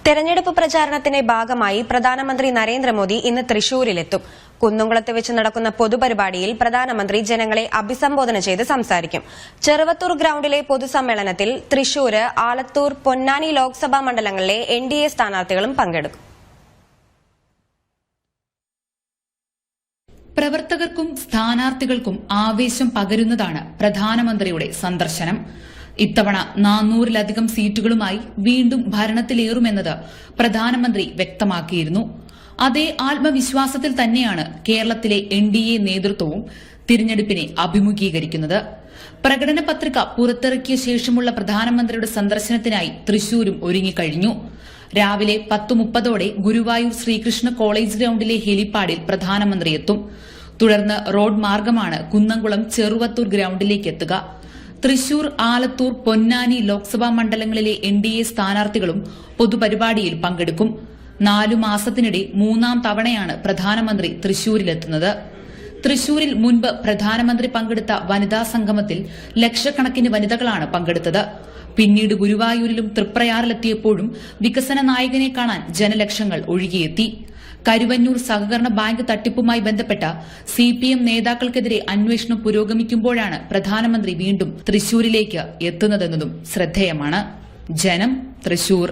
തെരഞ്ഞെടുപ്പ് പ്രചാരണത്തിന്റെ ഭാഗമായി പ്രധാനമന്ത്രി നരേന്ദ്രമോദി ഇന്ന് തൃശൂരിലെത്തും. കുന്നംകുളത്ത് വെച്ച് നടക്കുന്ന പൊതുപരിപാടിയിൽ പ്രധാനമന്ത്രി ജനങ്ങളെ അഭിസംബോധന ചെയ്ത് സംസാരിക്കും. ചെറുവത്തൂർ ഗ്രൌണ്ടിലെ പൊതുസമ്മേളനത്തിൽ തൃശൂർ, ആലത്തൂർ, പൊന്നാനി ലോക്സഭാ മണ്ഡലങ്ങളിലെ NDA സ്ഥാനാർത്ഥികളും പങ്കെടുക്കും. പ്രവർത്തകർക്കും സ്ഥാനാർത്ഥികൾക്കും ആവേശം പകരുന്നതാണ് പ്രധാനമന്ത്രിയുടെ സന്ദർശനം. ഇത്തവണ 400-ലധികം സീറ്റുകളുമായി വീണ്ടും ഭരണത്തിലേറുമെന്നത് പ്രധാനമന്ത്രി വ്യക്തമാക്കിയിരുന്നു. അതേ ആത്മവിശ്വാസത്തിൽ തന്നെയാണ് കേരളത്തിലെ NDA നേതൃത്വവും തിരഞ്ഞെടുപ്പിനെ അഭിമുഖീകരിക്കുന്നത്. പ്രകടന പത്രിക പുറത്തിറക്കിയ ശേഷമുള്ള പ്രധാനമന്ത്രിയുടെ സന്ദർശനത്തിനായി തൃശൂരും ഒരുങ്ങിക്കഴിഞ്ഞു. രാവിലെ 10:30 ഗുരുവായൂർ ശ്രീകൃഷ്ണ കോളേജ് ഗ്രൌണ്ടിലെ ഹെലിപ്പാഡിൽ പ്രധാനമന്ത്രി എത്തും. തുടർന്ന് റോഡ് മാർഗമാണ് കുന്നംകുളം ചെറുവത്തൂർ ഗ്രൌണ്ടിലേക്ക് എത്തുക. തൃശൂർ, ആലത്തൂർ, പൊന്നാനി ലോക്സഭാ മണ്ഡലങ്ങളിലെ NDA സ്ഥാനാർത്ഥികളും പൊതുപരിപാടിയിൽ പങ്കെടുക്കും. 4 മാസത്തിനിടെ 3ാം തവണയാണ് പ്രധാനമന്ത്രി തൃശൂരിലെത്തുന്നത്. തൃശൂരിൽ മുൻപ് പ്രധാനമന്ത്രി പങ്കെടുത്ത വനിതാ സംഗമത്തിൽ ലക്ഷക്കണക്കിന് വനിതകളാണ് പങ്കെടുത്തത്. പിന്നീട് ഗുരുവായൂരിലും തൃപ്രയാറിലെത്തിയപ്പോഴും വികസന നായകനെ കാണാൻ ജനലക്ഷങ്ങൾ ഒഴുകിയെത്തി. കരുവന്നൂർ സഹകരണ ബാങ്ക് തട്ടിപ്പുമായി ബന്ധപ്പെട്ട CPM നേതാക്കൾക്കെതിരെ അന്വേഷണം പുരോഗമിക്കുമ്പോഴാണ് പ്രധാനമന്ത്രി വീണ്ടും തൃശൂരിലേക്ക് എത്തുന്നതെന്നതും ശ്രദ്ധേയമാണ്. ജനം, തൃശൂർ.